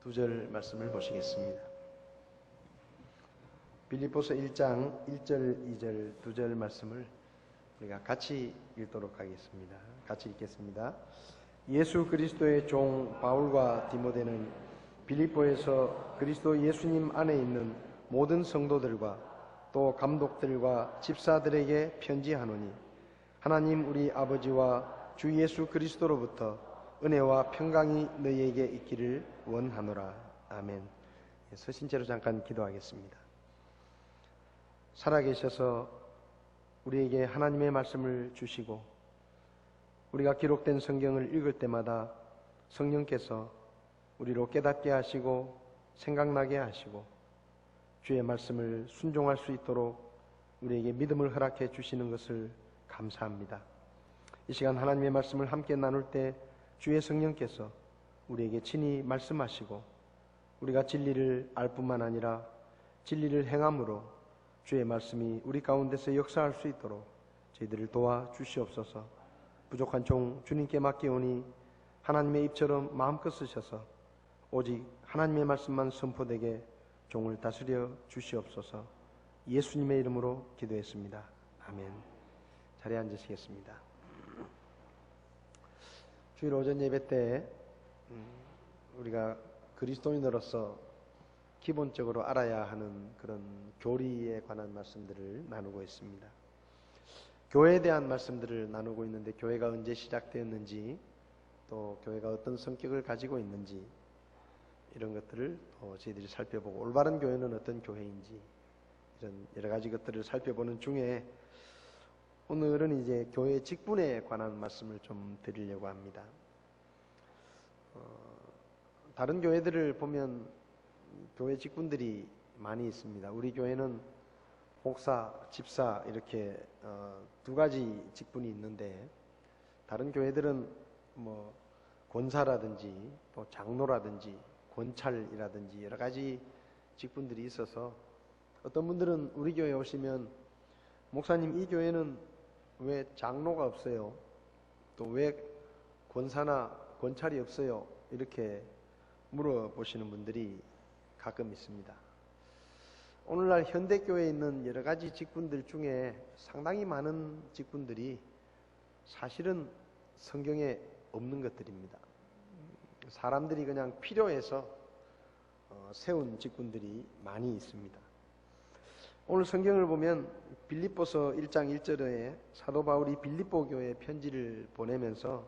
두 절 말씀을 보시겠습니다. 빌립보서 1장 1절, 2절, 두 절 말씀을 우리가 같이 읽도록 하겠습니다. 같이 읽겠습니다. 예수 그리스도의 종 바울과 디모데는 빌립보에서 그리스도 예수님 안에 있는 모든 성도들과 또 감독들과 집사들에게 편지하노니, 하나님 우리 아버지와 주 예수 그리스도로부터 은혜와 평강이 너희에게 있기를 원하노라. 아멘. 서신 채로 잠깐 기도하겠습니다. 살아계셔서 우리에게 하나님의 말씀을 주시고 우리가 기록된 성경을 읽을 때마다 성령께서 우리로 깨닫게 하시고 생각나게 하시고 주의 말씀을 순종할 수 있도록 우리에게 믿음을 허락해 주시는 것을 감사합니다. 이 시간 하나님의 말씀을 함께 나눌 때 주의 성령께서 우리에게 친히 말씀하시고 우리가 진리를 알 뿐만 아니라 진리를 행함으로 주의 말씀이 우리 가운데서 역사할 수 있도록 저희들을 도와주시옵소서. 부족한 종 주님께 맡기오니 하나님의 입처럼 마음껏 쓰셔서 오직 하나님의 말씀만 선포되게 종을 다스려 주시옵소서. 예수님의 이름으로 기도했습니다. 아멘. 자리에 앉으시겠습니다. 주일 오전 예배 때 우리가 그리스도인으로서 기본적으로 알아야 하는 그런 교리에 관한 말씀들을 나누고 있습니다. 교회에 대한 말씀들을 나누고 있는데, 교회가 언제 시작되었는지, 또 교회가 어떤 성격을 가지고 있는지, 이런 것들을 또 저희들이 살펴보고, 올바른 교회는 어떤 교회인지, 이런 여러 가지 것들을 살펴보는 중에 오늘은 이제 교회 직분에 관한 말씀을 좀 드리려고 합니다. 다른 교회들을 보면 교회 직분들이 많이 있습니다. 우리 교회는 목사, 집사 이렇게 두 가지 직분이 있는데, 다른 교회들은 뭐 권사라든지 또 장로라든지 권찰이라든지 여러 가지 직분들이 있어서, 어떤 분들은 우리 교회에 오시면 목사님, 이 교회는 왜 장로가 없어요? 또 왜 권사나 권찰이 없어요? 이렇게 물어보시는 분들이 가끔 있습니다. 오늘날 현대교회에 있는 여러 가지 직분들 중에 상당히 많은 직분들이 사실은 성경에 없는 것들입니다. 사람들이 그냥 필요해서 세운 직분들이 많이 있습니다. 오늘 성경을 보면 빌립보서 1장 1절에 사도 바울이 빌립보 교회에 편지를 보내면서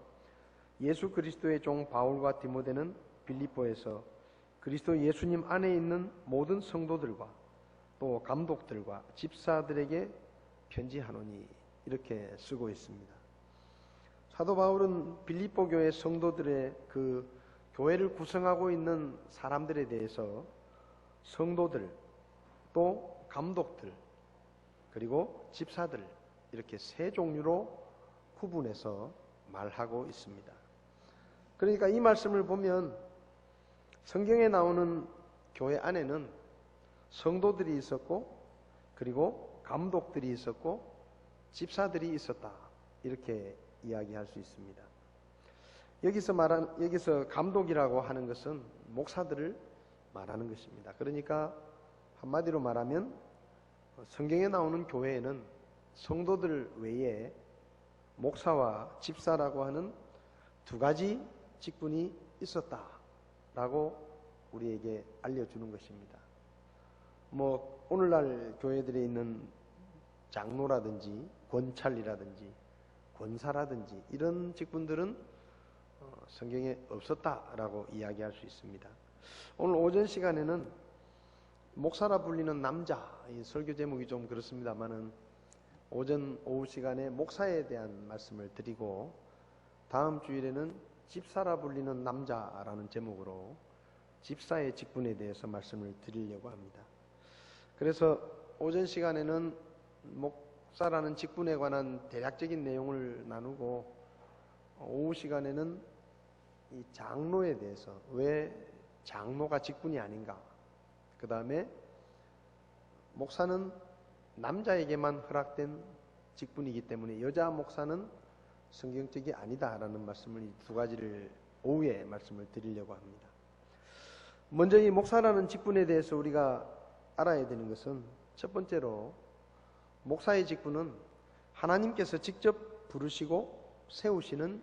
예수 그리스도의 종 바울과 디모데는 빌립보에서 그리스도 예수님 안에 있는 모든 성도들과 또 감독들과 집사들에게 편지하노니, 이렇게 쓰고 있습니다. 사도 바울은 빌립보 교회 성도들의 그 교회를 구성하고 있는 사람들에 대해서 성도들, 또 감독들, 그리고 집사들, 이렇게 세 종류로 구분해서 말하고 있습니다. 그러니까 이 말씀을 보면 성경에 나오는 교회 안에는 성도들이 있었고, 그리고 감독들이 있었고, 집사들이 있었다, 이렇게 이야기할 수 있습니다. 여기서 감독이라고 하는 것은 목사들을 말하는 것입니다. 그러니까 한마디로 말하면 성경에 나오는 교회에는 성도들 외에 목사와 집사라고 하는 두 가지 직분이 있었다라고 우리에게 알려주는 것입니다. 뭐 오늘날 교회들에 있는 장로라든지 권찰이라든지 권사라든지 이런 직분들은 성경에 없었다라고 이야기할 수 있습니다. 오늘 오전 시간에는 목사라 불리는 남자, 이 설교 제목이 좀 그렇습니다만은 오전 오후 시간에 목사에 대한 말씀을 드리고, 다음 주일에는 집사라 불리는 남자라는 제목으로 집사의 직분에 대해서 말씀을 드리려고 합니다. 그래서 오전 시간에는 목사라는 직분에 관한 대략적인 내용을 나누고, 오후 시간에는 이 장로에 대해서, 왜 장로가 직분이 아닌가, 그 다음에 목사는 남자에게만 허락된 직분이기 때문에 여자 목사는 성경적이 아니다라는 말씀을, 이 두 가지를 오후에 말씀을 드리려고 합니다. 먼저 이 목사라는 직분에 대해서 우리가 알아야 되는 것은 첫 번째로 목사의 직분은 하나님께서 직접 부르시고 세우시는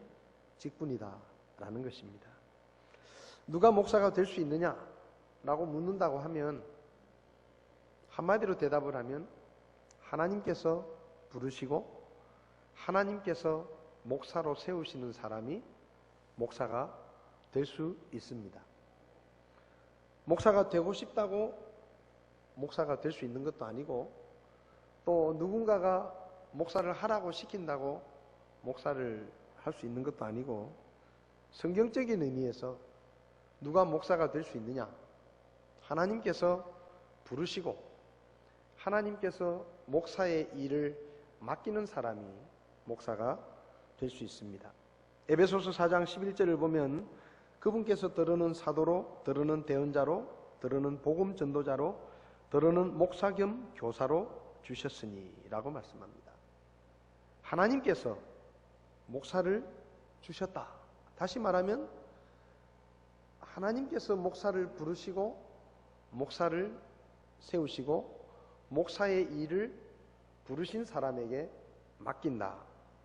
직분이다라는 것입니다. 누가 목사가 될 수 있느냐라고 묻는다고 하면 한마디로 대답을 하면 하나님께서 부르시고 하나님께서 목사로 세우시는 사람이 목사가 될 수 있습니다. 목사가 되고 싶다고 목사가 될 수 있는 것도 아니고 또 누군가가 목사를 하라고 시킨다고 목사를 할 수 있는 것도 아니고 성경적인 의미에서 누가 목사가 될 수 있느냐? 하나님께서 부르시고 하나님께서 목사의 일을 맡기는 사람이 목사가 될 수 있습니다. 에베소서 4장 11절을 보면 그분께서 더러는 사도로, 더러는 대언자로, 더러는 복음 전도자로, 더러는 목사 겸 교사로 주셨으니 라고 말씀합니다. 하나님께서 목사를 주셨다. 다시 말하면 하나님께서 목사를 부르시고 목사를 세우시고 목사의 일을 부르신 사람에게 맡긴다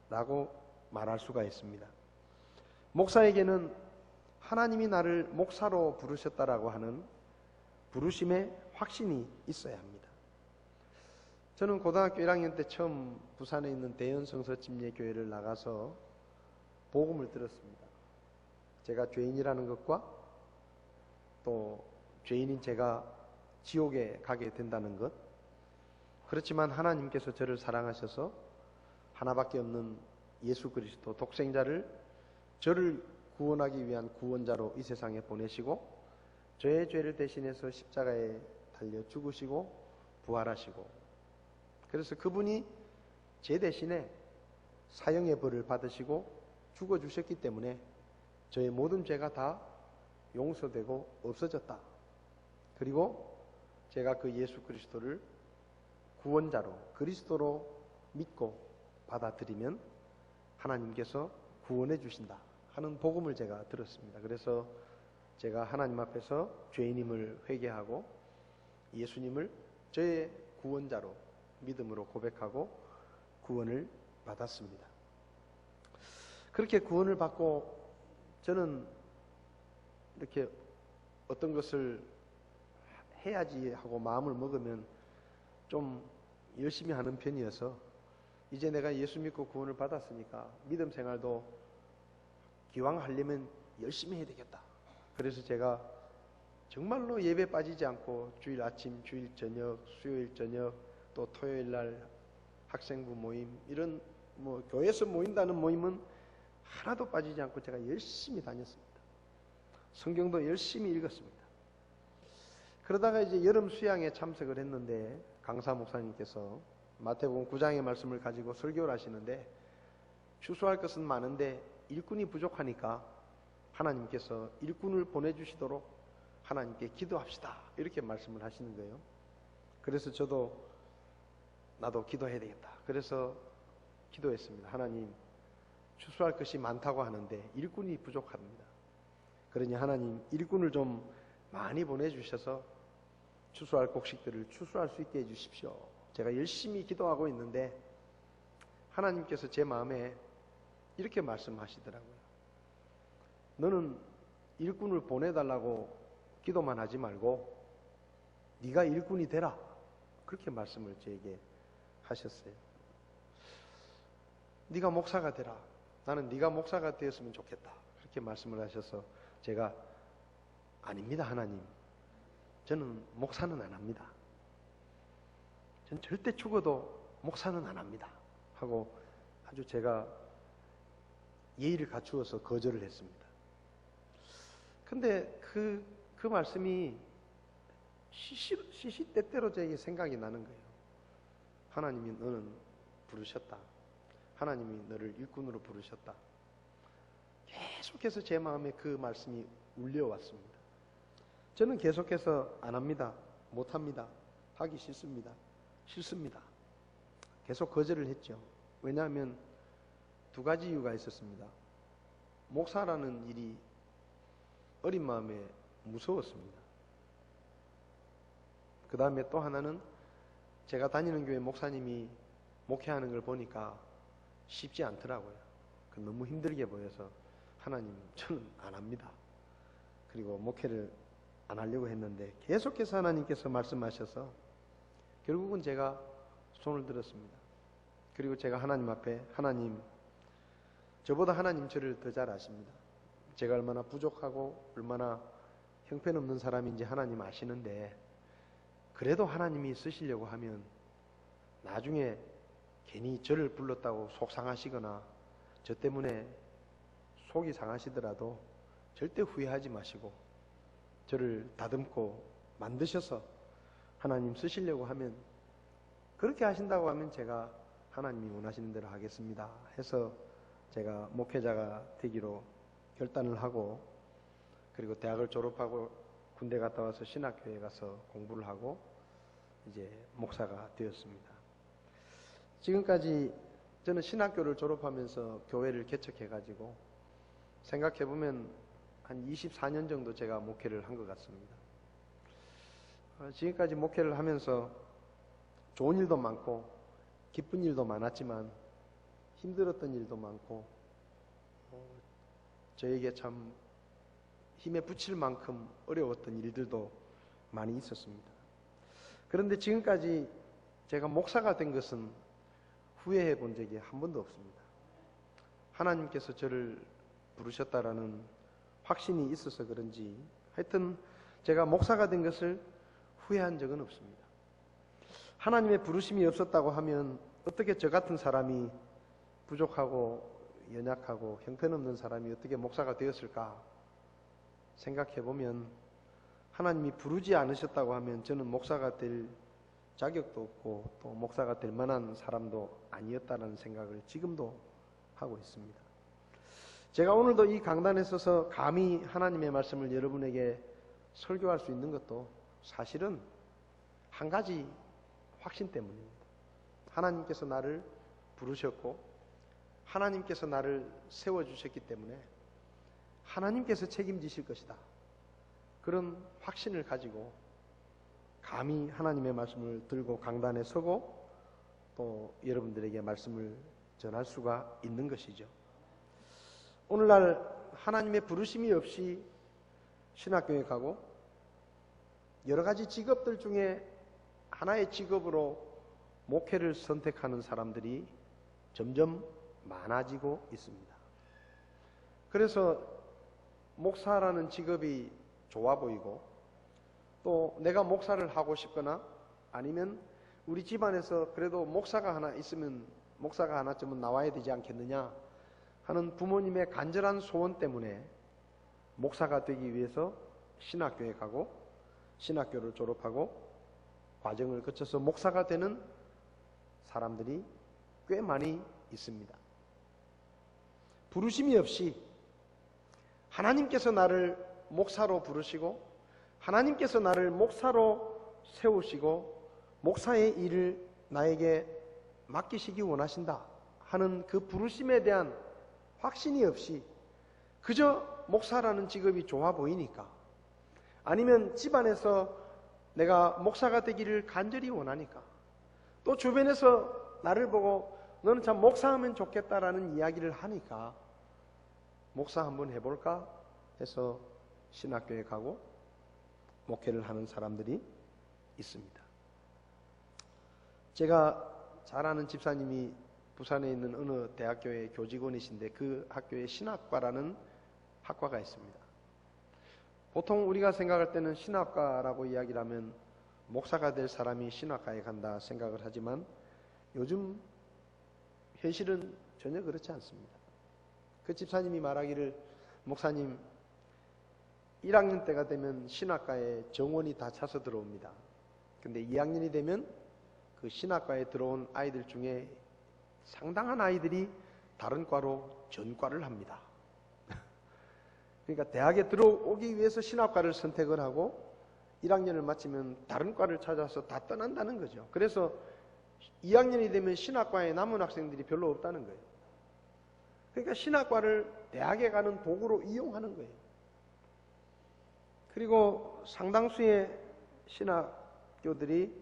라고 말할 수가 있습니다. 목사에게는 하나님이 나를 목사로 부르셨다라고 하는 부르심의 확신이 있어야 합니다. 저는 고등학교 1학년 때 처음 부산에 있는 대연성서침례교회를 나가서 복음을 들었습니다. 제가 죄인이라는 것과 또 죄인인 제가 지옥에 가게 된다는 것, 그렇지만 하나님께서 저를 사랑하셔서 하나밖에 없는 예수 그리스도 독생자를 저를 구원하기 위한 구원자로 이 세상에 보내시고 저의 죄를 대신해서 십자가에 달려 죽으시고 부활하시고, 그래서 그분이 제 대신에 사형의 벌을 받으시고 죽어주셨기 때문에 저의 모든 죄가 다 용서되고 없어졌다. 그리고 제가 그 예수 그리스도를 구원자로 그리스도로 믿고 받아들이면 하나님께서 구원해 주신다 하는 복음을 제가 들었습니다. 그래서 제가 하나님 앞에서 죄인임을 회개하고 예수님을 저의 구원자로 믿음으로 고백하고 구원을 받았습니다. 그렇게 구원을 받고 저는 이렇게 어떤 것을 해야지 하고 마음을 먹으면 좀 열심히 하는 편이어서 이제 내가 예수 믿고 구원을 받았으니까 믿음 생활도 기왕 하려면 열심히 해야 되겠다. 그래서 제가 정말로 예배 빠지지 않고 주일 아침, 주일 저녁, 수요일 저녁, 또 토요일 날 학생부 모임, 이런 교회에서 모인다는 모임은 하나도 빠지지 않고 제가 열심히 다녔습니다. 성경도 열심히 읽었습니다. 그러다가 이제 여름 수양에 참석을 했는데 강사 목사님께서 마태복음 9장의 말씀을 가지고 설교를 하시는데 추수할 것은 많은데 일꾼이 부족하니까 하나님께서 일꾼을 보내주시도록 하나님께 기도합시다, 이렇게 말씀을 하시는 거예요. 그래서 저도 나도 기도해야 되겠다. 그래서 기도했습니다. 하나님, 추수할 것이 많다고 하는데 일꾼이 부족합니다. 그러니 하나님 일꾼을 좀 많이 보내주셔서 추수할 곡식들을 추수할 수 있게 해주십시오. 제가 열심히 기도하고 있는데 하나님께서 제 마음에 이렇게 말씀하시더라고요. 너는 일꾼을 보내달라고 기도만 하지 말고 네가 일꾼이 되라, 그렇게 말씀을 저에게 하셨어요. 네가 목사가 되라. 나는 네가 목사가 되었으면 좋겠다, 그렇게 말씀을 하셔서 제가 아닙니다 하나님, 저는 목사는 안 합니다. 전 절대 죽어도 목사는 안 합니다 하고 아주 제가 예의를 갖추어서 거절을 했습니다. 근데 그 말씀이 시시때때로 저에게 생각이 나는 거예요. 하나님이 너는 부르셨다. 하나님이 너를 일꾼으로 부르셨다. 계속해서 제 마음에 그 말씀이 울려왔습니다. 저는 계속해서 안 합니다. 못 합니다. 하기 싫습니다. 싫습니다. 계속 거절을 했죠. 왜냐하면 두 가지 이유가 있었습니다. 목사라는 일이 어린 마음에 무서웠습니다. 그 다음에 또 하나는 제가 다니는 교회 목사님이 목회하는 걸 보니까 쉽지 않더라고요. 너무 힘들게 보여서 하나님, 저는 안 합니다. 그리고 목회를 안 하려고 했는데 계속해서 하나님께서 말씀하셔서 결국은 제가 손을 들었습니다. 그리고 제가 하나님 앞에, 하나님, 저보다 하나님 저를 더 잘 아십니다. 제가 얼마나 부족하고 얼마나 형편없는 사람인지 하나님 아시는데, 그래도 하나님이 쓰시려고 하면 나중에 괜히 저를 불렀다고 속상하시거나 저 때문에 속이 상하시더라도 절대 후회하지 마시고 저를 다듬고 만드셔서 하나님 쓰시려고 하면, 그렇게 하신다고 하면 제가 하나님이 원하시는 대로 하겠습니다 해서 제가 목회자가 되기로 결단을 하고, 그리고 대학을 졸업하고 군대 갔다 와서 신학교에 가서 공부를 하고 이제 목사가 되었습니다. 지금까지 저는 신학교를 졸업하면서 교회를 개척해가지고 생각해보면 한 24년 정도 제가 목회를 한 것 같습니다. 지금까지 목회를 하면서 좋은 일도 많고 기쁜 일도 많았지만 힘들었던 일도 많고 저에게 참 힘에 부칠 만큼 어려웠던 일들도 많이 있었습니다. 그런데 지금까지 제가 목사가 된 것은 후회해 본 적이 한 번도 없습니다. 하나님께서 저를 부르셨다라는 확신이 있어서 그런지 하여튼 제가 목사가 된 것을 후회한 적은 없습니다. 하나님의 부르심이 없었다고 하면 어떻게 저 같은 사람이, 부족하고 연약하고 형편없는 사람이 어떻게 목사가 되었을까 생각해보면, 하나님이 부르지 않으셨다고 하면 저는 목사가 될 자격도 없고 또 목사가 될 만한 사람도 아니었다는 생각을 지금도 하고 있습니다. 제가 오늘도 이 강단에 서서 감히 하나님의 말씀을 여러분에게 설교할 수 있는 것도 사실은 한 가지 확신 때문입니다. 하나님께서 나를 부르셨고 하나님께서 나를 세워주셨기 때문에 하나님께서 책임지실 것이다, 그런 확신을 가지고 감히 하나님의 말씀을 들고 강단에 서고 또 여러분들에게 말씀을 전할 수가 있는 것이죠. 오늘날 하나님의 부르심이 없이 신학교에 가고 여러 가지 직업들 중에 하나의 직업으로 목회를 선택하는 사람들이 점점 많아지고 있습니다. 그래서 목사라는 직업이 좋아 보이고 또 내가 목사를 하고 싶거나 아니면 우리 집안에서 그래도 목사가 하나 있으면, 목사가 하나쯤은 나와야 되지 않겠느냐 하는 부모님의 간절한 소원 때문에 목사가 되기 위해서 신학교에 가고 신학교를 졸업하고 과정을 거쳐서 목사가 되는 사람들이 꽤 많이 있습니다. 부르심이 없이 하나님께서 나를 목사로 부르시고 하나님께서 나를 목사로 세우시고 목사의 일을 나에게 맡기시기 원하신다 하는 그 부르심에 대한 확신이 없이 그저 목사라는 직업이 좋아 보이니까, 아니면 집안에서 내가 목사가 되기를 간절히 원하니까, 또 주변에서 나를 보고 너는 참 목사하면 좋겠다라는 이야기를 하니까 목사 한번 해볼까 해서 신학교에 가고 목회를 하는 사람들이 있습니다. 제가 잘 아는 집사님이 부산에 있는 어느 대학교의 교직원이신데 그 학교에 신학과라는 학과가 있습니다. 보통 우리가 생각할 때는 신학과라고 이야기를 하면 목사가 될 사람이 신학과에 간다 생각을 하지만 요즘 현실은 전혀 그렇지 않습니다. 그 집사님이 말하기를, 목사님 1학년 때가 되면 신학과에 정원이 다 차서 들어옵니다. 근데 2학년이 되면 그 신학과에 들어온 아이들 중에 상당한 아이들이 다른 과로 전과를 합니다. 그러니까 대학에 들어오기 위해서 신학과를 선택을 하고 1학년을 마치면 다른 과를 찾아서 다 떠난다는 거죠. 그래서 2학년이 되면 신학과에 남은 학생들이 별로 없다는 거예요. 그러니까 신학과를 대학에 가는 도구로 이용하는 거예요. 그리고 상당수의 신학 학교들이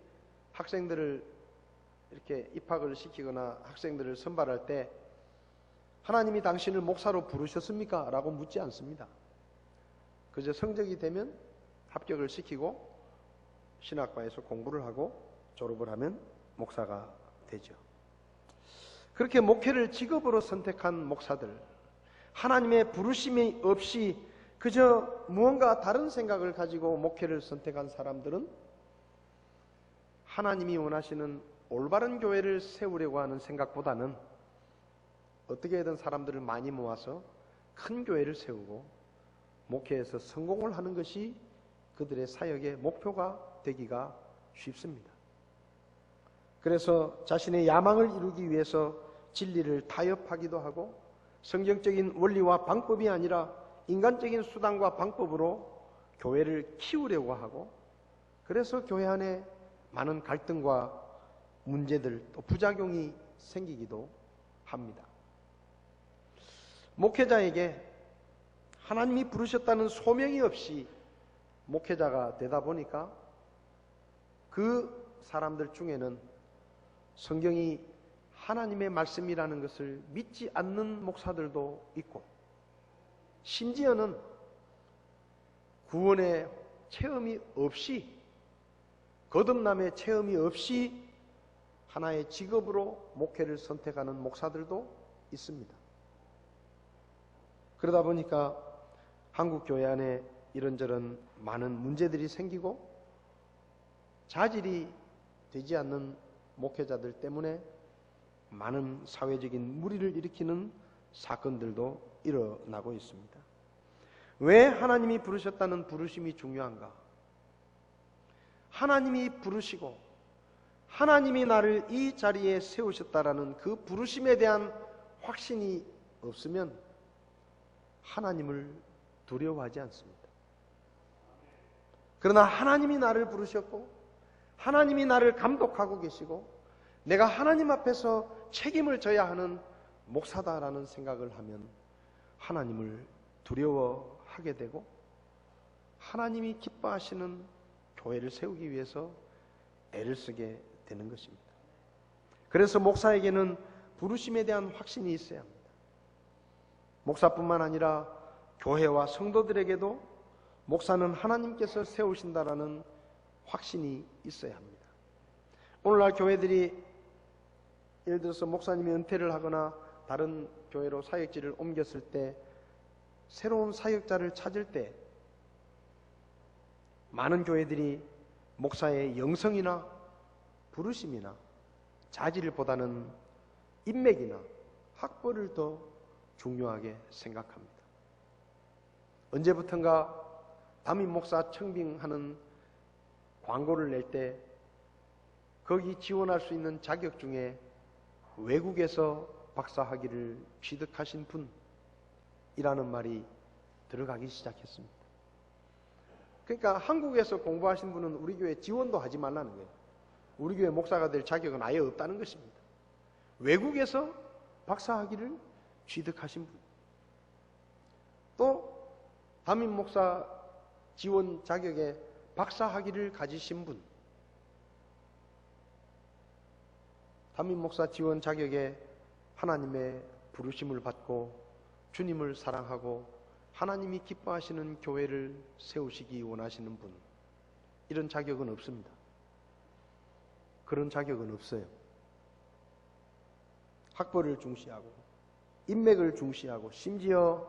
학생들을 이렇게 입학을 시키거나 학생들을 선발할 때 하나님이 당신을 목사로 부르셨습니까? 라고 묻지 않습니다. 그저 성적이 되면 합격을 시키고 신학과에서 공부를 하고 졸업을 하면 목사가 되죠. 그렇게 목회를 직업으로 선택한 목사들, 하나님의 부르심이 없이 그저 무언가 다른 생각을 가지고 목회를 선택한 사람들은 하나님이 원하시는 올바른 교회를 세우려고 하는 생각보다는 어떻게든 사람들을 많이 모아서 큰 교회를 세우고 목회에서 성공을 하는 것이 그들의 사역의 목표가 되기가 쉽습니다. 그래서 자신의 야망을 이루기 위해서 진리를 타협하기도 하고 성경적인 원리와 방법이 아니라 인간적인 수단과 방법으로 교회를 키우려고 하고, 그래서 교회 안에 많은 갈등과 문제들 또 부작용이 생기기도 합니다. 목회자에게 하나님이 부르셨다는 소명이 없이 목회자가 되다 보니까 그 사람들 중에는 성경이 하나님의 말씀이라는 것을 믿지 않는 목사들도 있고, 심지어는 구원의 체험이 없이, 거듭남의 체험이 없이 하나의 직업으로 목회를 선택하는 목사들도 있습니다. 그러다 보니까 한국 교회 안에 이런저런 많은 문제들이 생기고 자질이 되지 않는 목회자들 때문에 많은 사회적인 무리를 일으키는 사건들도 일어나고 있습니다. 왜 하나님이 부르셨다는 부르심이 중요한가? 하나님이 부르시고 하나님이 나를 이 자리에 세우셨다라는 그 부르심에 대한 확신이 없으면 하나님을 두려워하지 않습니다. 그러나 하나님이 나를 부르셨고 하나님이 나를 감독하고 계시고 내가 하나님 앞에서 책임을 져야 하는 목사다라는 생각을 하면 하나님을 두려워하게 되고 하나님이 기뻐하시는 교회를 세우기 위해서 애를 쓰게 되는 것입니다. 그래서 목사에게는 부르심에 대한 확신이 있어야 합니다. 목사뿐만 아니라 교회와 성도들에게도 목사는 하나님께서 세우신다라는 확신이 있어야 합니다. 오늘날 교회들이 예를 들어서 목사님이 은퇴를 하거나 다른 교회로 사역지를 옮겼을 때 새로운 사역자를 찾을 때 많은 교회들이 목사의 영성이나 부르심이나 자질보다는 인맥이나 학벌을 더 중요하게 생각합니다. 언제부턴가 담임 목사 청빙하는 광고를 낼 때 거기 지원할 수 있는 자격 중에 외국에서 박사학위를 취득하신 분이라는 말이 들어가기 시작했습니다. 그러니까 한국에서 공부하신 분은 우리 교회 지원도 하지 말라는 거예요. 우리 교회 목사가 될 자격은 아예 없다는 것입니다. 외국에서 박사학위를 취득하신 분, 또 담임 목사 지원 자격에 박사학위를 가지신 분, 담임 목사 지원 자격에 하나님의 부르심을 받고 주님을 사랑하고 하나님이 기뻐하시는 교회를 세우시기 원하시는 분, 이런 자격은 없습니다. 그런 자격은 없어요. 학벌을 중시하고 인맥을 중시하고 심지어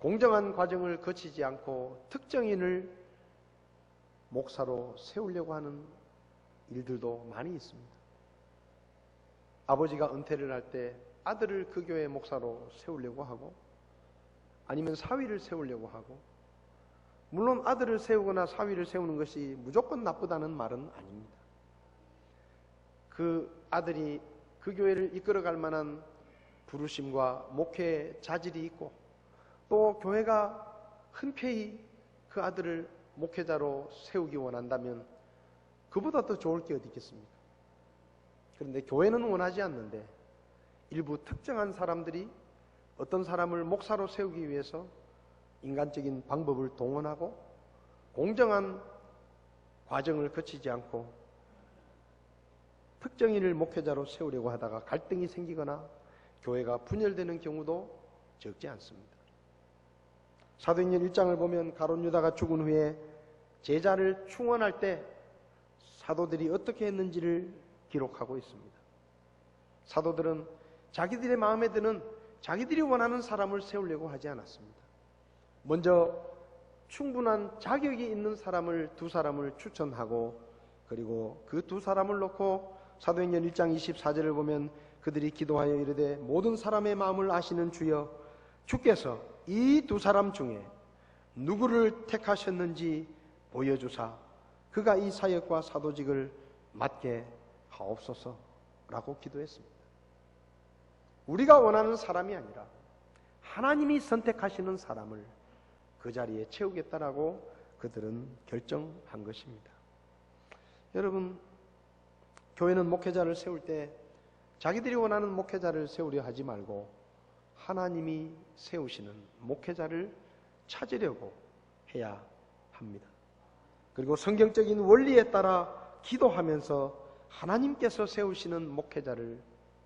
공정한 과정을 거치지 않고 특정인을 목사로 세우려고 하는 일들도 많이 있습니다. 아버지가 은퇴를 할 때 아들을 그 교회 목사로 세우려고 하고 아니면 사위를 세우려고 하고, 물론 아들을 세우거나 사위를 세우는 것이 무조건 나쁘다는 말은 아닙니다. 그 아들이 그 교회를 이끌어갈 만한 부르심과 목회 자질이 있고 또 교회가 흔쾌히 그 아들을 목회자로 세우기 원한다면 그보다 더 좋을 게 어디 있겠습니까? 그런데 교회는 원하지 않는데 일부 특정한 사람들이 어떤 사람을 목사로 세우기 위해서 인간적인 방법을 동원하고 공정한 과정을 거치지 않고 특정인을 목회자로 세우려고 하다가 갈등이 생기거나 교회가 분열되는 경우도 적지 않습니다. 사도행전 1장을 보면 가룟 유다가 죽은 후에 제자를 충원할 때 사도들이 어떻게 했는지를 기록하고 있습니다. 사도들은 자기들의 마음에 드는 자기들이 원하는 사람을 세우려고 하지 않았습니다. 먼저 충분한 자격이 있는 사람을 두 사람을 추천하고 그리고 그 두 사람을 놓고 사도행전 1장 24절을 보면 그들이 기도하여 이르되 모든 사람의 마음을 아시는 주여 주께서 이 두 사람 중에 누구를 택하셨는지 보여주사 그가 이 사역과 사도직을 맡게 하옵소서라고 기도했습니다. 우리가 원하는 사람이 아니라 하나님이 선택하시는 사람을 그 자리에 채우겠다라고 그들은 결정한 것입니다. 여러분, 교회는 목회자를 세울 때 자기들이 원하는 목회자를 세우려 하지 말고 하나님이 세우시는 목회자를 찾으려고 해야 합니다. 그리고 성경적인 원리에 따라 기도하면서 하나님께서 세우시는 목회자를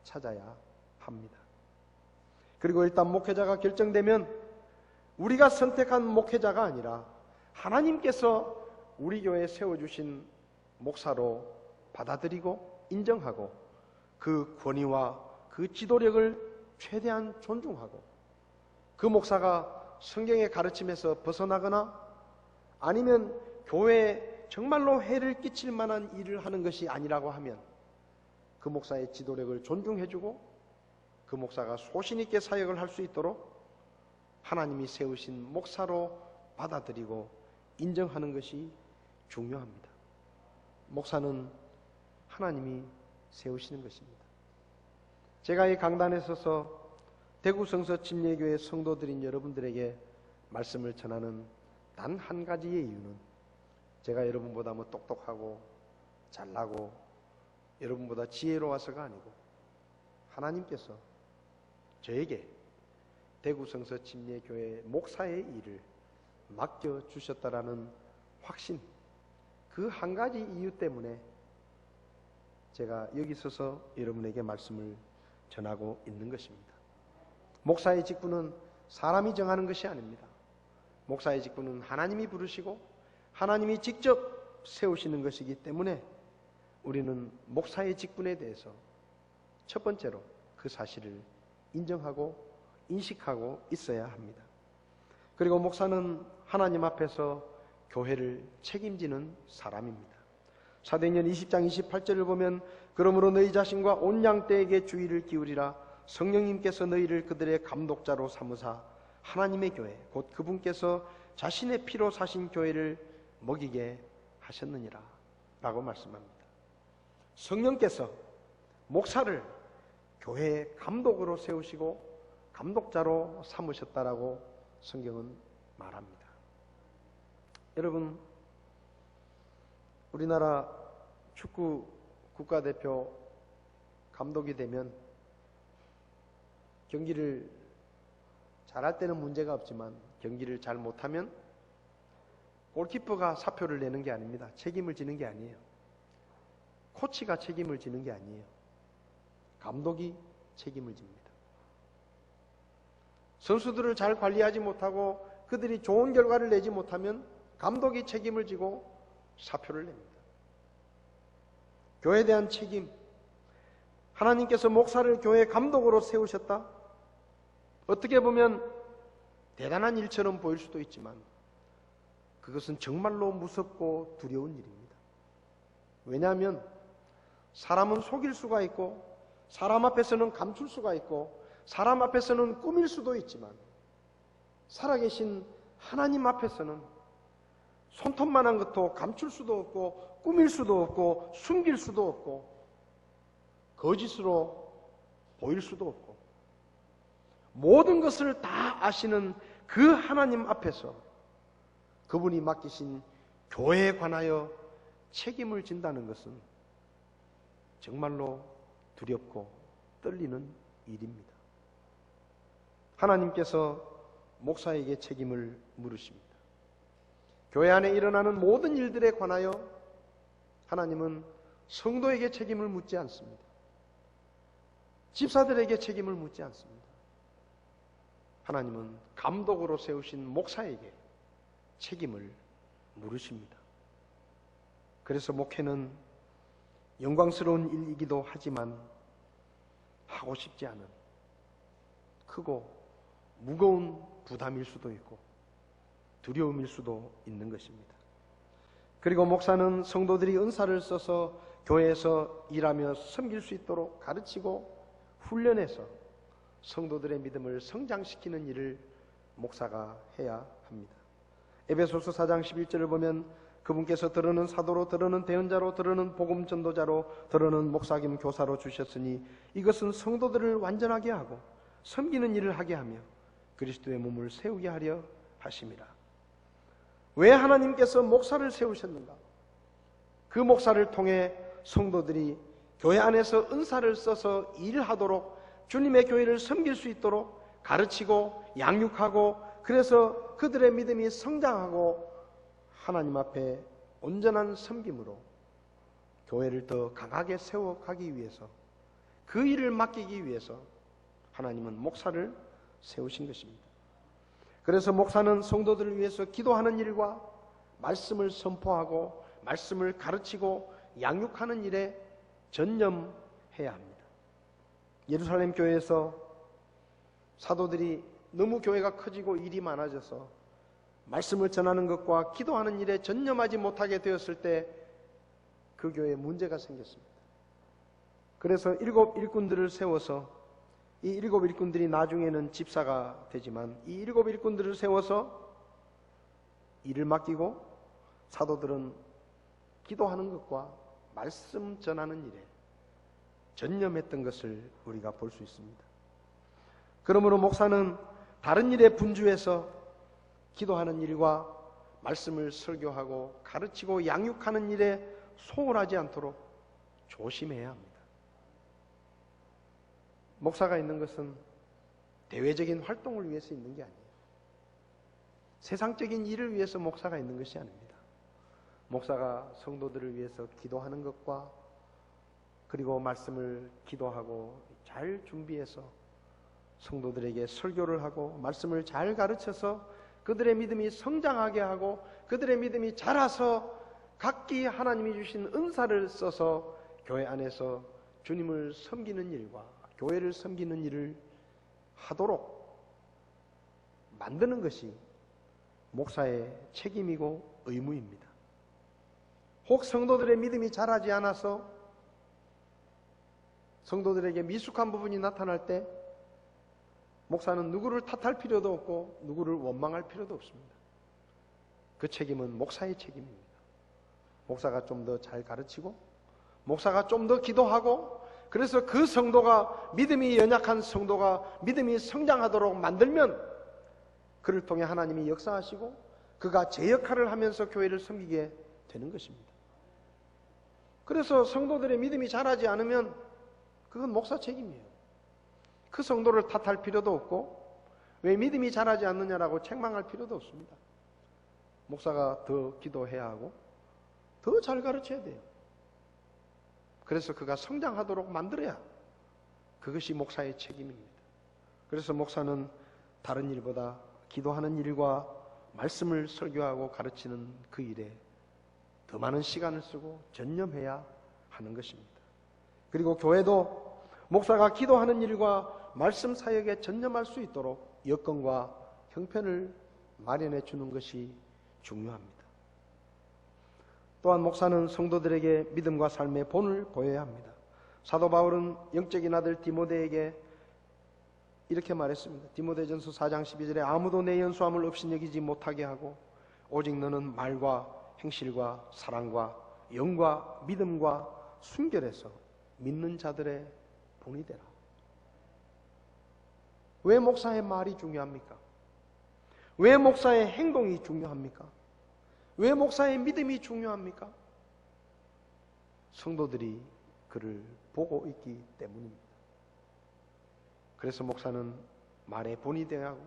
찾아야 합니다. 그리고 일단 목회자가 결정되면 우리가 선택한 목회자가 아니라 하나님께서 우리 교회에 세워주신 목사로 받아들이고 인정하고 그 권위와 그 지도력을 최대한 존중하고 그 목사가 성경의 가르침에서 벗어나거나 아니면 교회에 정말로 해를 끼칠 만한 일을 하는 것이 아니라고 하면 그 목사의 지도력을 존중해주고 그 목사가 소신 있게 사역을 할 수 있도록 하나님이 세우신 목사로 받아들이고 인정하는 것이 중요합니다. 목사는 하나님이 세우시는 것입니다. 제가 이 강단에 서서 대구 성서 침례교회 성도들인 여러분들에게 말씀을 전하는 단 한 가지의 이유는 제가 여러분보다 뭐 똑똑하고 잘나고 여러분보다 지혜로워서가 아니고 하나님께서 저에게 대구 성서 침례교회 목사의 일을 맡겨주셨다라는 확신, 그 한 가지 이유 때문에 제가 여기 서서 여러분에게 말씀을 전하고 있는 것입니다. 목사의 직분은 사람이 정하는 것이 아닙니다. 목사의 직분은 하나님이 부르시고 하나님이 직접 세우시는 것이기 때문에 우리는 목사의 직분에 대해서 첫 번째로 그 사실을 인정하고 인식하고 있어야 합니다. 그리고 목사는 하나님 앞에서 교회를 책임지는 사람입니다. 사도행전 20장 28절을 보면 그러므로 너희 자신과 온 양떼에게 주의를 기울이라 성령님께서 너희를 그들의 감독자로 삼으사 하나님의 교회 곧 그분께서 자신의 피로 사신 교회를 먹이게 하셨느니라 라고 말씀합니다. 성령께서 목사를 교회의 감독으로 세우시고 감독자로 삼으셨다라고 성경은 말합니다. 여러분, 우리나라 축구 국가대표 감독이 되면 경기를 잘할 때는 문제가 없지만 경기를 잘 못하면 골키퍼가 사표를 내는 게 아닙니다. 책임을 지는 게 아니에요. 코치가 책임을 지는 게 아니에요. 감독이 책임을 집니다. 선수들을 잘 관리하지 못하고 그들이 좋은 결과를 내지 못하면 감독이 책임을 지고 사표를 냅니다. 교회에 대한 책임, 하나님께서 목사를 교회 감독으로 세우셨다. 어떻게 보면 대단한 일처럼 보일 수도 있지만 그것은 정말로 무섭고 두려운 일입니다. 왜냐하면 사람은 속일 수가 있고 사람 앞에서는 감출 수가 있고 사람 앞에서는 꾸밀 수도 있지만 살아계신 하나님 앞에서는 손톱만한 것도 감출 수도 없고 꾸밀 수도 없고 숨길 수도 없고 거짓으로 보일 수도 없고 모든 것을 다 아시는 그 하나님 앞에서 그분이 맡기신 교회에 관하여 책임을 진다는 것은 정말로 두렵고 떨리는 일입니다. 하나님께서 목사에게 책임을 물으십니다. 교회 안에 일어나는 모든 일들에 관하여 하나님은 성도에게 책임을 묻지 않습니다. 집사들에게 책임을 묻지 않습니다. 하나님은 감독으로 세우신 목사에게 책임을 물으십니다. 그래서 목회는 영광스러운 일이기도 하지만 하고 싶지 않은 크고 무거운 부담일 수도 있고 두려움일 수도 있는 것입니다. 그리고 목사는 성도들이 은사를 써서 교회에서 일하며 섬길 수 있도록 가르치고 훈련해서 성도들의 믿음을 성장시키는 일을 목사가 해야 합니다. 에베소서 4장 11절을 보면 그분께서 들으는 사도로, 들으는 대언자로, 들으는 복음 전도자로, 들으는 목사 겸 교사로 주셨으니 이것은 성도들을 완전하게 하고 섬기는 일을 하게 하며 그리스도의 몸을 세우게 하려 하심이라. 왜 하나님께서 목사를 세우셨는가? 그 목사를 통해 성도들이 교회 안에서 은사를 써서 일하도록, 주님의 교회를 섬길 수 있도록 가르치고 양육하고, 그래서 그들의 믿음이 성장하고 하나님 앞에 온전한 섬김으로 교회를 더 강하게 세워가기 위해서, 그 일을 맡기기 위해서 하나님은 목사를 세우신 것입니다. 그래서 목사는 성도들을 위해서 기도하는 일과 말씀을 선포하고 말씀을 가르치고 양육하는 일에 전념해야 합니다. 예루살렘 교회에서 사도들이 너무 교회가 커지고 일이 많아져서 말씀을 전하는 것과 기도하는 일에 전념하지 못하게 되었을 때 그 교회에 문제가 생겼습니다. 그래서 7 일꾼들을 세워서, 이 7 일꾼들이 나중에는 집사가 되지만 이 7 일꾼들을 세워서 일을 맡기고 사도들은 기도하는 것과 말씀 전하는 일에 전념했던 것을 우리가 볼 수 있습니다. 그러므로 목사는 다른 일에 분주해서 기도하는 일과 말씀을 설교하고 가르치고 양육하는 일에 소홀하지 않도록 조심해야 합니다. 목사가 있는 것은 대외적인 활동을 위해서 있는 게 아니에요. 세상적인 일을 위해서 목사가 있는 것이 아닙니다. 목사가 성도들을 위해서 기도하는 것과 그리고 말씀을 기도하고 잘 준비해서 성도들에게 설교를 하고 말씀을 잘 가르쳐서 그들의 믿음이 성장하게 하고 그들의 믿음이 자라서 각기 하나님이 주신 은사를 써서 교회 안에서 주님을 섬기는 일과 교회를 섬기는 일을 하도록 만드는 것이 목사의 책임이고 의무입니다. 혹 성도들의 믿음이 자라지 않아서 성도들에게 미숙한 부분이 나타날 때 목사는 누구를 탓할 필요도 없고 누구를 원망할 필요도 없습니다. 그 책임은 목사의 책임입니다. 목사가 좀 더 잘 가르치고 목사가 좀 더 기도하고 그래서 그 성도가, 믿음이 연약한 성도가 믿음이 성장하도록 만들면 그를 통해 하나님이 역사하시고 그가 제 역할을 하면서 교회를 섬기게 되는 것입니다. 그래서 성도들의 믿음이 자라지 않으면 그건 목사 책임이에요. 그 성도를 탓할 필요도 없고 왜 믿음이 자라지 않느냐라고 책망할 필요도 없습니다. 목사가 더 기도해야 하고 더 잘 가르쳐야 돼요. 그래서 그가 성장하도록 만들어야 그것이 목사의 책임입니다. 그래서 목사는 다른 일보다 기도하는 일과 말씀을 설교하고 가르치는 그 일에 더 많은 시간을 쓰고 전념해야 하는 것입니다. 그리고 교회도 목사가 기도하는 일과 말씀 사역에 전념할 수 있도록 여건과 형편을 마련해 주는 것이 중요합니다. 또한 목사는 성도들에게 믿음과 삶의 본을 보여야 합니다. 사도 바울은 영적인 아들 디모데에게 이렇게 말했습니다. 디모데전서 4장 12절에 아무도 내 연수함을 없이 여기지 못하게 하고 오직 너는 말과 행실과 사랑과 영과 믿음과 순결에서 믿는 자들의 본이 되라. 왜 목사의 말이 중요합니까? 왜 목사의 행동이 중요합니까? 왜 목사의 믿음이 중요합니까? 성도들이 그를 보고 있기 때문입니다. 그래서 목사는 말의 본이 되어야 하고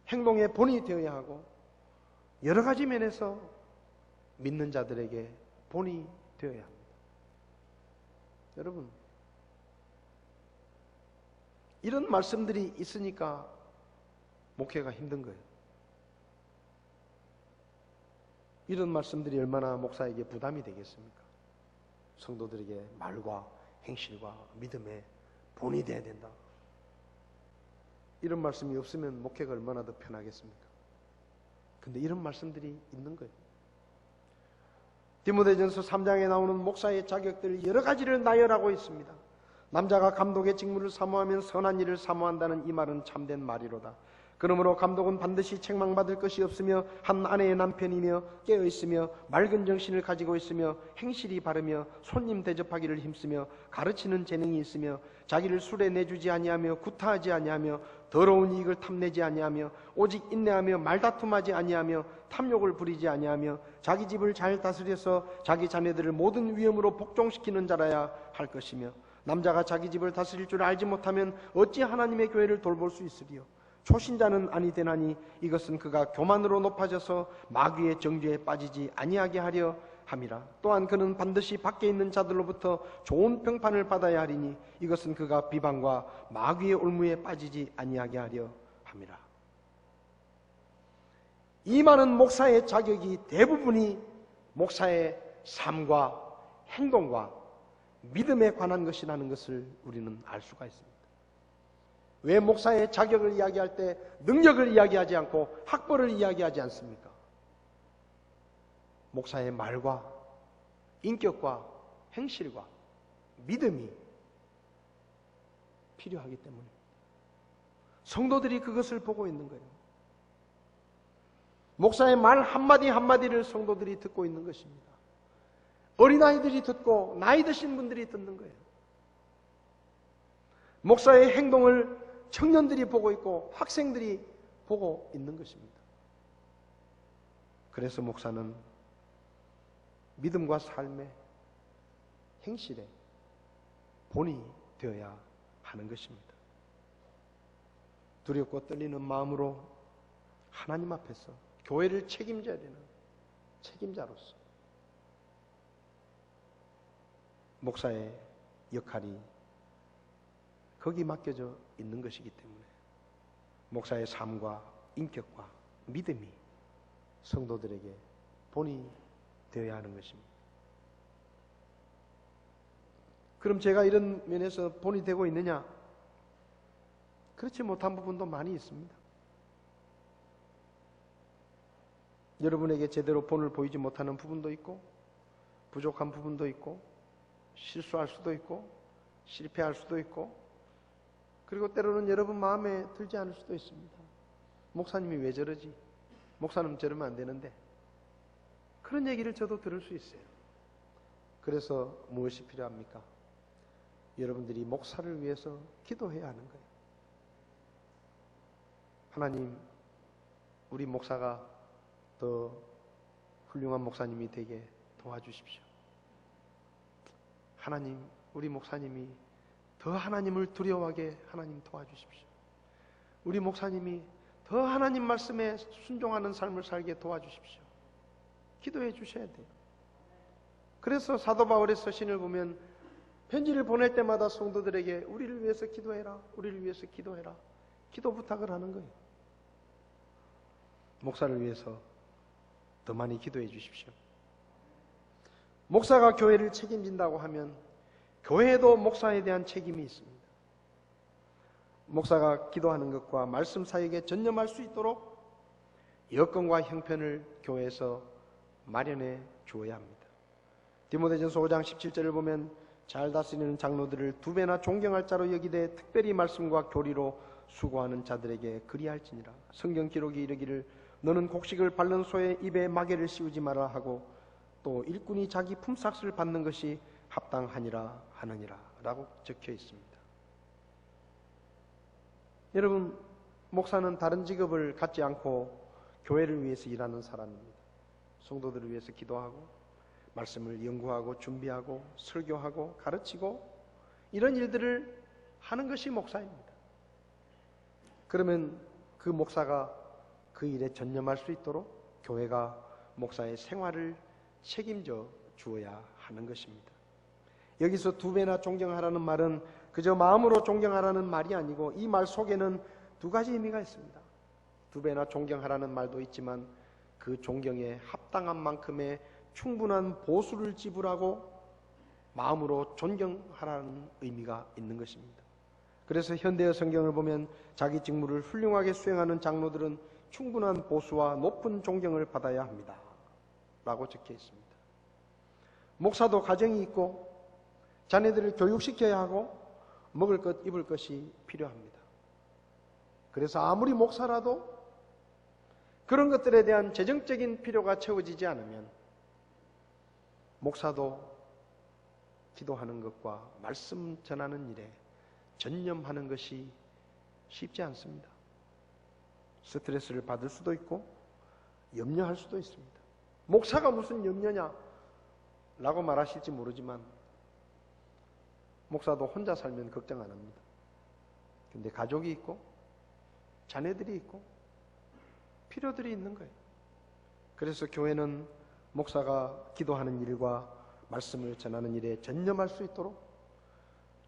행동의 본이 되어야 하고 여러 가지 면에서 믿는 자들에게 본이 되어야 합니다. 여러분, 이런 말씀들이 있으니까 목회가 힘든 거예요. 이런 말씀들이 얼마나 목사에게 부담이 되겠습니까? 성도들에게 말과 행실과 믿음의 본이 돼야 된다. 이런 말씀이 없으면 목회가 얼마나 더 편하겠습니까? 근데 이런 말씀들이 있는 거예요. 디모데전서 3장에 나오는 목사의 자격들 여러 가지를 나열하고 있습니다. 남자가 감독의 직무를 사모하면 선한 일을 사모한다는 이 말은 참된 말이로다. 그러므로 감독은 반드시 책망받을 것이 없으며 한 아내의 남편이며 깨어있으며 맑은 정신을 가지고 있으며 행실이 바르며 손님 대접하기를 힘쓰며 가르치는 재능이 있으며 자기를 술에 내주지 아니하며 구타하지 아니하며 더러운 이익을 탐내지 아니하며 오직 인내하며 말다툼하지 아니하며 탐욕을 부리지 아니하며 자기 집을 잘 다스려서 자기 자녀들을 모든 위엄으로 복종시키는 자라야 할 것이며 남자가 자기 집을 다스릴 줄 알지 못하면 어찌 하나님의 교회를 돌볼 수 있으리요. 초신자는 아니 되나니 이것은 그가 교만으로 높아져서 마귀의 정죄에 빠지지 아니하게 하려 함이라. 또한 그는 반드시 밖에 있는 자들로부터 좋은 평판을 받아야 하리니 이것은 그가 비방과 마귀의 올무에 빠지지 아니하게 하려 함이라. 이 많은 목사의 자격이 대부분이 목사의 삶과 행동과 믿음에 관한 것이라는 것을 우리는 알 수가 있습니다. 왜 목사의 자격을 이야기할 때 능력을 이야기하지 않고 학벌을 이야기하지 않습니까? 목사의 말과 인격과 행실과 믿음이 필요하기 때문에 성도들이 그것을 보고 있는 거예요. 목사의 말 한마디 한마디를 성도들이 듣고 있는 것입니다. 어린아이들이 듣고 나이 드신 분들이 듣는 거예요. 목사의 행동을 청년들이 보고 있고 학생들이 보고 있는 것입니다. 그래서 목사는 믿음과 삶의 행실에 본이 되어야 하는 것입니다. 두렵고 떨리는 마음으로 하나님 앞에서 교회를 책임져야 되는 책임자로서 목사의 역할이 거기 맡겨져 있는 것이기 때문에 목사의 삶과 인격과 믿음이 성도들에게 본이 되어야 하는 것입니다. 그럼 제가 이런 면에서 본이 되고 있느냐? 그렇지 못한 부분도 많이 있습니다. 여러분에게 제대로 본을 보이지 못하는 부분도 있고 부족한 부분도 있고 실수할 수도 있고 실패할 수도 있고 그리고 때로는 여러분 마음에 들지 않을 수도 있습니다. 목사님이 왜 저러지? 목사님 저러면 안 되는데. 그런 얘기를 저도 들을 수 있어요. 그래서 무엇이 필요합니까? 여러분들이 목사를 위해서 기도해야 하는 거예요. 하나님, 우리 목사가 더 훌륭한 목사님이 되게 도와주십시오. 하나님, 우리 목사님이 더 하나님을 두려워하게 하나님 도와주십시오. 우리 목사님이 더 하나님 말씀에 순종하는 삶을 살게 도와주십시오. 기도해 주셔야 돼요. 그래서 사도 바울의 서신을 보면 편지를 보낼 때마다 성도들에게 우리를 위해서 기도해라, 우리를 위해서 기도해라, 기도 부탁을 하는 거예요. 목사를 위해서 더 많이 기도해 주십시오. 목사가 교회를 책임진다고 하면 교회에도 목사에 대한 책임이 있습니다. 목사가 기도하는 것과 말씀 사역에 전념할 수 있도록 여건과 형편을 교회에서 마련해 주어야 합니다. 디모데전서 5장 17절을 보면 잘 다스리는 장로들을 두 배나 존경할 자로 여기되 특별히 말씀과 교리로 수고하는 자들에게 그리할지니라. 성경 기록이 이르기를 너는 곡식을 밟는 소의 입에 마개를 씌우지 마라 하고 또 일꾼이 자기 품삯을 받는 것이 합당하니라 하느니라 라고 적혀 있습니다. 여러분, 목사는 다른 직업을 갖지 않고 교회를 위해서 일하는 사람입니다. 성도들을 위해서 기도하고 말씀을 연구하고 준비하고 설교하고 가르치고 이런 일들을 하는 것이 목사입니다. 그러면 그 목사가 그 일에 전념할 수 있도록 교회가 목사의 생활을 책임져 주어야 하는 것입니다. 여기서 두 배나 존경하라는 말은 그저 마음으로 존경하라는 말이 아니고 이 말 속에는 두 가지 의미가 있습니다. 두 배나 존경하라는 말도 있지만 그 존경에 합당한 만큼의 충분한 보수를 지불하고 마음으로 존경하라는 의미가 있는 것입니다. 그래서 현대의 성경을 보면 자기 직무를 훌륭하게 수행하는 장로들은 충분한 보수와 높은 존경을 받아야 합니다 라고 적혀 있습니다. 목사도 가정이 있고 자녀들을 교육시켜야 하고 먹을 것 입을 것이 필요합니다. 그래서 아무리 목사라도 그런 것들에 대한 재정적인 필요가 채워지지 않으면 목사도 기도하는 것과 말씀 전하는 일에 전념하는 것이 쉽지 않습니다. 스트레스를 받을 수도 있고 염려할 수도 있습니다. 목사가 무슨 염려냐 라고 말하실지 모르지만 목사도 혼자 살면 걱정 안 합니다. 근데 가족이 있고 자녀들이 있고 필요들이 있는 거예요. 그래서 교회는 목사가 기도하는 일과 말씀을 전하는 일에 전념할 수 있도록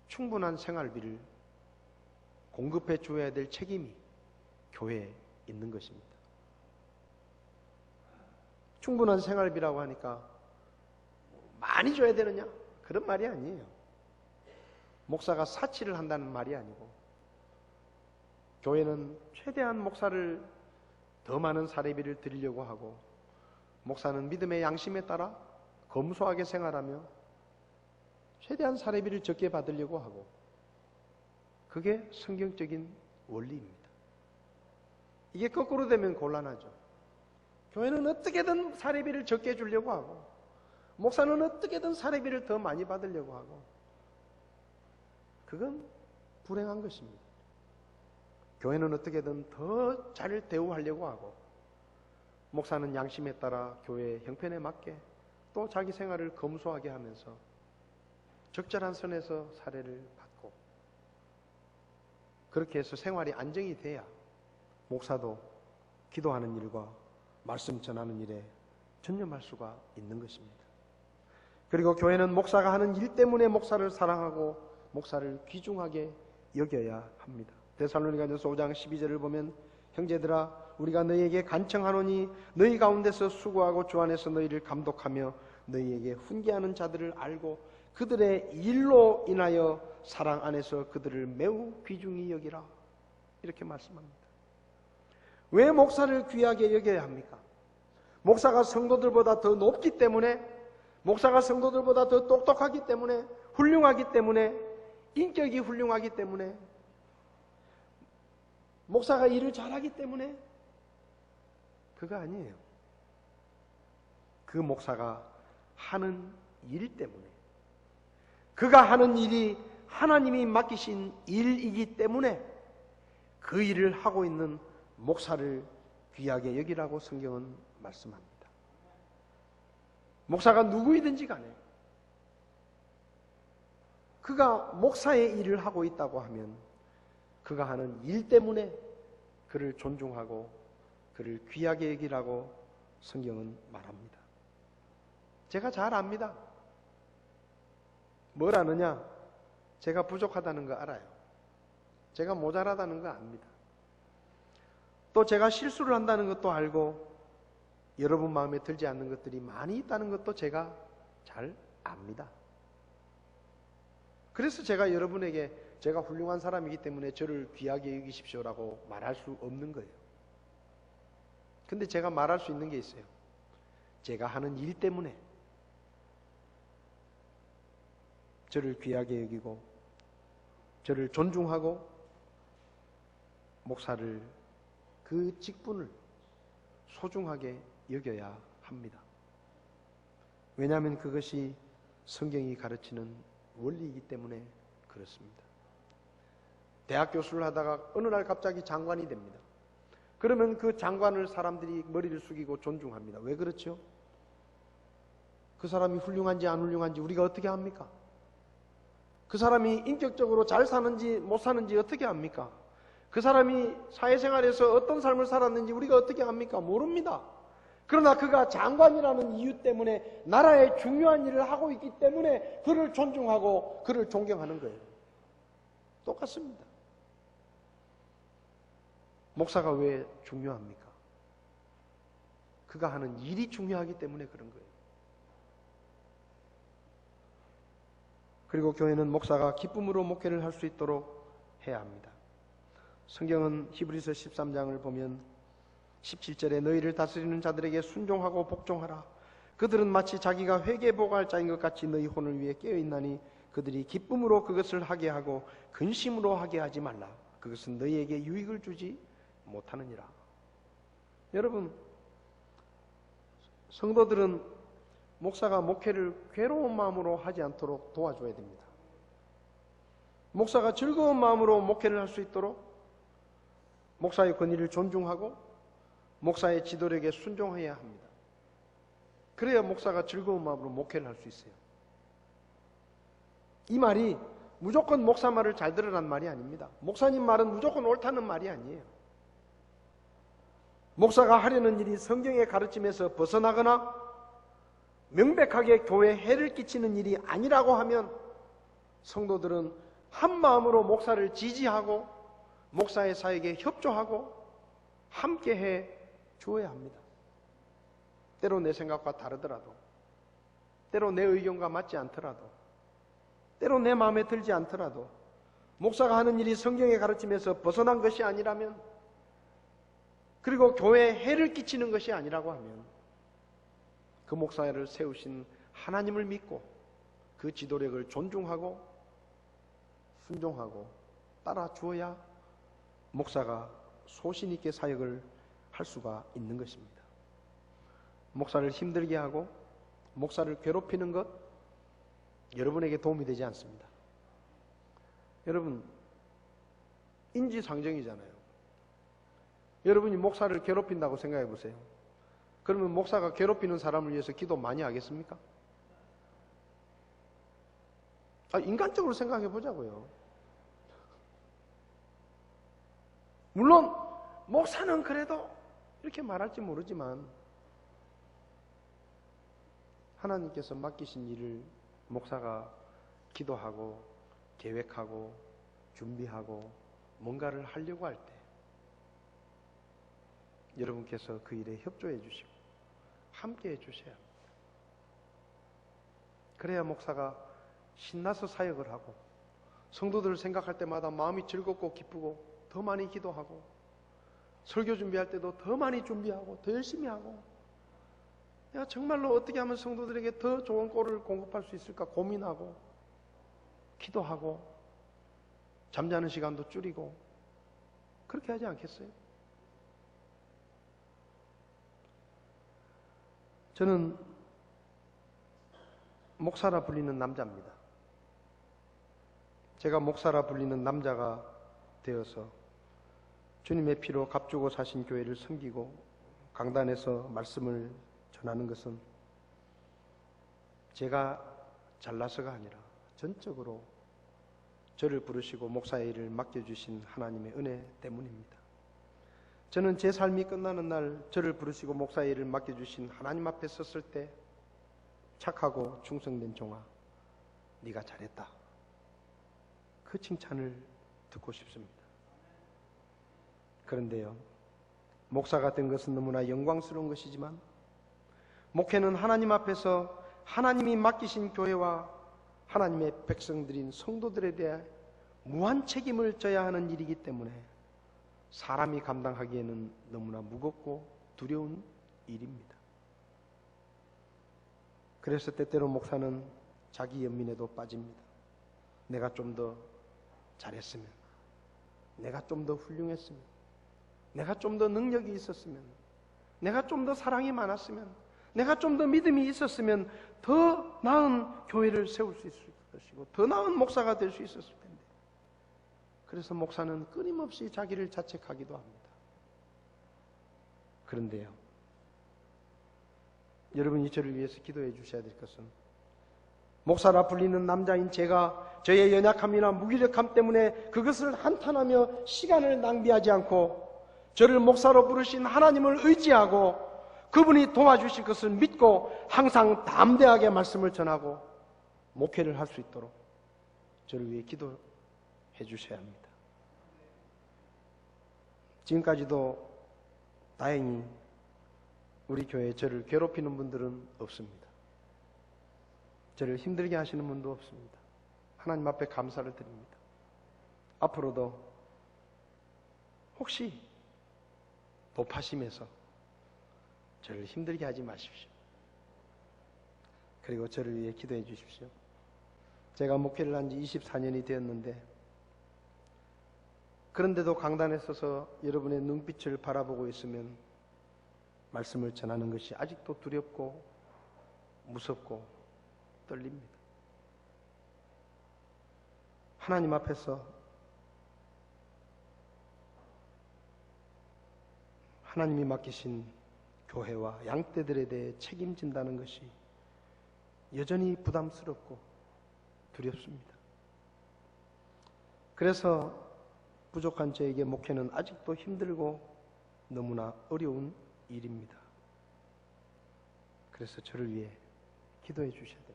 충분한 생활비를 공급해 줘야 될 책임이 교회에 있는 것입니다. 충분한 생활비라고 하니까 많이 줘야 되느냐? 그런 말이 아니에요. 목사가 사치를 한다는 말이 아니고 교회는 최대한 목사를 더 많은 사례비를 드리려고 하고 목사는 믿음의 양심에 따라 검소하게 생활하며 최대한 사례비를 적게 받으려고 하고 그게 성경적인 원리입니다. 이게 거꾸로 되면 곤란하죠. 교회는 어떻게든 사례비를 적게 주려고 하고 목사는 어떻게든 사례비를 더 많이 받으려고 하고 그건 불행한 것입니다. 교회는 어떻게든 더 잘 대우하려고 하고 목사는 양심에 따라 교회의 형편에 맞게 또 자기 생활을 검소하게 하면서 적절한 선에서 사례를 받고 그렇게 해서 생활이 안정이 돼야 목사도 기도하는 일과 말씀 전하는 일에 전념할 수가 있는 것입니다. 그리고 교회는 목사가 하는 일 때문에 목사를 사랑하고 목사를 귀중하게 여겨야 합니다. 데살로니가전서 5장 12절을 보면 형제들아 우리가 너희에게 간청하노니 너희 가운데서 수고하고 주 안에서 너희를 감독하며 너희에게 훈계하는 자들을 알고 그들의 일로 인하여 사랑 안에서 그들을 매우 귀중히 여기라 이렇게 말씀합니다. 왜 목사를 귀하게 여겨야 합니까? 목사가 성도들보다 더 높기 때문에 목사가 성도들보다 더 똑똑하기 때문에 훌륭하기 때문에 인격이 훌륭하기 때문에 목사가 일을 잘하기 때문에 그거 아니에요. 그 목사가 하는 일 때문에 그가 하는 일이 하나님이 맡기신 일이기 때문에 그 일을 하고 있는 목사를 귀하게 여기라고 성경은 말씀합니다. 목사가 누구이든지 간에 그가 목사의 일을 하고 있다고 하면 그가 하는 일 때문에 그를 존중하고 그를 귀하게 여기라고 성경은 말합니다. 제가 잘 압니다. 뭘 아느냐? 제가 부족하다는 거 알아요. 제가 모자라다는 거 압니다. 또 제가 실수를 한다는 것도 알고 여러분 마음에 들지 않는 것들이 많이 있다는 것도 제가 잘 압니다. 그래서 제가 여러분에게 제가 훌륭한 사람이기 때문에 저를 귀하게 여기십시오라고 말할 수 없는 거예요. 근데 제가 말할 수 있는 게 있어요. 제가 하는 일 때문에 저를 귀하게 여기고 저를 존중하고 목사를 그 직분을 소중하게 여겨야 합니다. 왜냐하면 그것이 성경이 가르치는 원리이기 때문에 그렇습니다. 대학 교수를 하다가 어느 날 갑자기 장관이 됩니다. 그러면 그 장관을 사람들이 머리를 숙이고 존중합니다. 왜 그렇죠? 그 사람이 훌륭한지 안 훌륭한지 우리가 어떻게 합니까? 그 사람이 인격적으로 잘 사는지 못 사는지 어떻게 합니까? 그 사람이 사회생활에서 어떤 삶을 살았는지 우리가 어떻게 합니까? 모릅니다. 그러나 그가 장관이라는 이유 때문에 나라의 중요한 일을 하고 있기 때문에 그를 존중하고 그를 존경하는 거예요. 똑같습니다. 목사가 왜 중요합니까? 그가 하는 일이 중요하기 때문에 그런 거예요. 그리고 교회는 목사가 기쁨으로 목회를 할 수 있도록 해야 합니다. 성경은 히브리서 13장을 보면 17절에 너희를 다스리는 자들에게 순종하고 복종하라. 그들은 마치 자기가 회개복할 자인 것 같이 너희 혼을 위해 깨어있나니 그들이 기쁨으로 그것을 하게 하고 근심으로 하게 하지 말라. 그것은 너희에게 유익을 주지 못하느니라. 여러분, 성도들은 목사가 목회를 괴로운 마음으로 하지 않도록 도와줘야 됩니다. 목사가 즐거운 마음으로 목회를 할 수 있도록 목사의 권위를 존중하고 목사의 지도력에 순종해야 합니다. 그래야 목사가 즐거운 마음으로 목회를 할 수 있어요. 이 말이 무조건 목사 말을 잘 들으라는 말이 아닙니다. 목사님 말은 무조건 옳다는 말이 아니에요. 목사가 하려는 일이 성경의 가르침에서 벗어나거나 명백하게 교회에 해를 끼치는 일이 아니라고 하면 성도들은 한 마음으로 목사를 지지하고 목사의 사역에 협조하고 함께해 주어야 합니다. 때로 내 생각과 다르더라도, 때로 내 의견과 맞지 않더라도, 때로 내 마음에 들지 않더라도 목사가 하는 일이 성경의 가르침에서 벗어난 것이 아니라면, 그리고 교회에 해를 끼치는 것이 아니라고 하면 그 목사를 세우신 하나님을 믿고 그 지도력을 존중하고 순종하고 따라 주어야 목사가 소신 있게 사역을 할 수가 있는 것입니다. 목사를 힘들게 하고 목사를 괴롭히는 것 여러분에게 도움이 되지 않습니다. 여러분, 인지상정이잖아요. 여러분이 목사를 괴롭힌다고 생각해 보세요. 그러면 목사가 괴롭히는 사람을 위해서 기도 많이 하겠습니까? 인간적으로 생각해 보자고요. 물론 목사는 그래도 이렇게 말할지 모르지만 하나님께서 맡기신 일을 목사가 기도하고 계획하고 준비하고 뭔가를 하려고 할 때 여러분께서 그 일에 협조해 주시고 함께 해 주셔야 합니다. 그래야 목사가 신나서 사역을 하고 성도들을 생각할 때마다 마음이 즐겁고 기쁘고 더 많이 기도하고 설교 준비할 때도 더 많이 준비하고 더 열심히 하고, 내가 정말로 어떻게 하면 성도들에게 더 좋은 꼴을 공급할 수 있을까 고민하고 기도하고 잠자는 시간도 줄이고 그렇게 하지 않겠어요? 저는 목사라 불리는 남자입니다. 제가 목사라 불리는 남자가 되어서 주님의 피로 값주고 사신 교회를 섬기고 강단에서 말씀을 전하는 것은 제가 잘나서가 아니라 전적으로 저를 부르시고 목사의 일을 맡겨주신 하나님의 은혜 때문입니다. 저는 제 삶이 끝나는 날 저를 부르시고 목사의 일을 맡겨주신 하나님 앞에 섰을 때 착하고 충성된 종아, 네가 잘했다, 그 칭찬을 듣고 싶습니다. 그런데요, 목사가 된 것은 너무나 영광스러운 것이지만 목회는 하나님 앞에서 하나님이 맡기신 교회와 하나님의 백성들인 성도들에 대해 무한 책임을 져야 하는 일이기 때문에 사람이 감당하기에는 너무나 무겁고 두려운 일입니다. 그래서 때때로 목사는 자기 연민에도 빠집니다. 내가 좀 더 잘했으면, 내가 좀 더 훌륭했으면, 내가 좀 더 능력이 있었으면, 내가 좀 더 사랑이 많았으면, 내가 좀 더 믿음이 있었으면 더 나은 교회를 세울 수 있을 것이고 더 나은 목사가 될 수 있었을 텐데, 그래서 목사는 끊임없이 자기를 자책하기도 합니다. 그런데요, 여러분이 저를 위해서 기도해 주셔야 될 것은, 목사라 불리는 남자인 제가 저의 연약함이나 무기력함 때문에 그것을 한탄하며 시간을 낭비하지 않고 저를 목사로 부르신 하나님을 의지하고 그분이 도와주실 것을 믿고 항상 담대하게 말씀을 전하고 목회를 할 수 있도록 저를 위해 기도해 주셔야 합니다. 지금까지도 다행히 우리 교회에 저를 괴롭히는 분들은 없습니다. 저를 힘들게 하시는 분도 없습니다. 하나님 앞에 감사를 드립니다. 앞으로도 혹시 높아심에서 저를 힘들게 하지 마십시오. 그리고 저를 위해 기도해 주십시오. 제가 목회를 한 지 24년이 되었는데 그런데도 강단에 서서 여러분의 눈빛을 바라보고 있으면 말씀을 전하는 것이 아직도 두렵고 무섭고 떨립니다. 하나님 앞에서 하나님이 맡기신 교회와 양떼들에 대해 책임진다는 것이 여전히 부담스럽고 두렵습니다. 그래서 부족한 저에게 목회는 아직도 힘들고 너무나 어려운 일입니다. 그래서 저를 위해 기도해 주셔야 됩니다.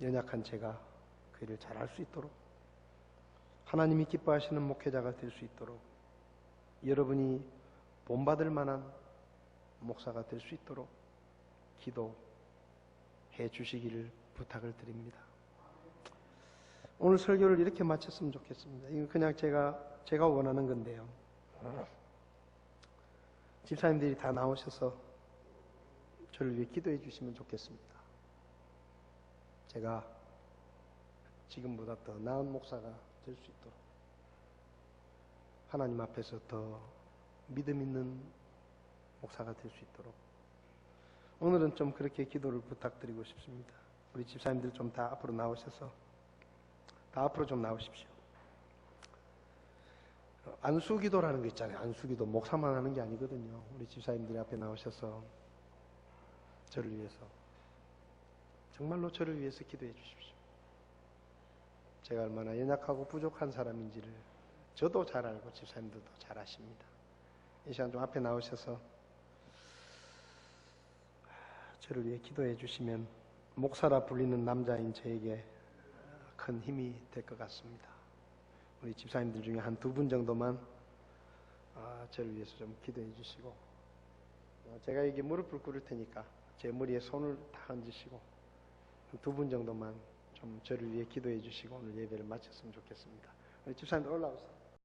연약한 제가 그 일을 잘할 수 있도록, 하나님이 기뻐하시는 목회자가 될 수 있도록, 여러분이 본받을 만한 목사가 될 수 있도록 기도해 주시기를 부탁을 드립니다. 오늘 설교를 이렇게 마쳤으면 좋겠습니다. 이건 그냥 제가 원하는 건데요. 집사님들이 다 나오셔서 저를 위해 기도해 주시면 좋겠습니다. 제가 지금보다 더 나은 목사가 될 수 있도록, 하나님 앞에서 더 믿음 있는 목사가 될 수 있도록 오늘은 좀 그렇게 기도를 부탁드리고 싶습니다. 우리 집사님들 좀 다 앞으로 나오셔서 다 앞으로 좀 나오십시오. 안수기도라는 거 있잖아요. 안수기도 목사만 하는 게 아니거든요. 우리 집사님들이 앞에 나오셔서 저를 위해서, 정말로 저를 위해서 기도해 주십시오. 제가 얼마나 연약하고 부족한 사람인지를 저도 잘 알고 집사님들도 잘 아십니다. 이 시간 좀 앞에 나오셔서 저를 위해 기도해 주시면 목사라 불리는 남자인 저에게 큰 힘이 될 것 같습니다. 우리 집사님들 중에 한 2분 정도만 저를 위해서 좀 기도해 주시고, 제가 여기 무릎을 꿇을 테니까 제 머리에 손을 다 얹으시고 2분 정도만 좀 저를 위해 기도해 주시고 오늘 예배를 마쳤으면 좋겠습니다. 우리 집사님들 올라오세요.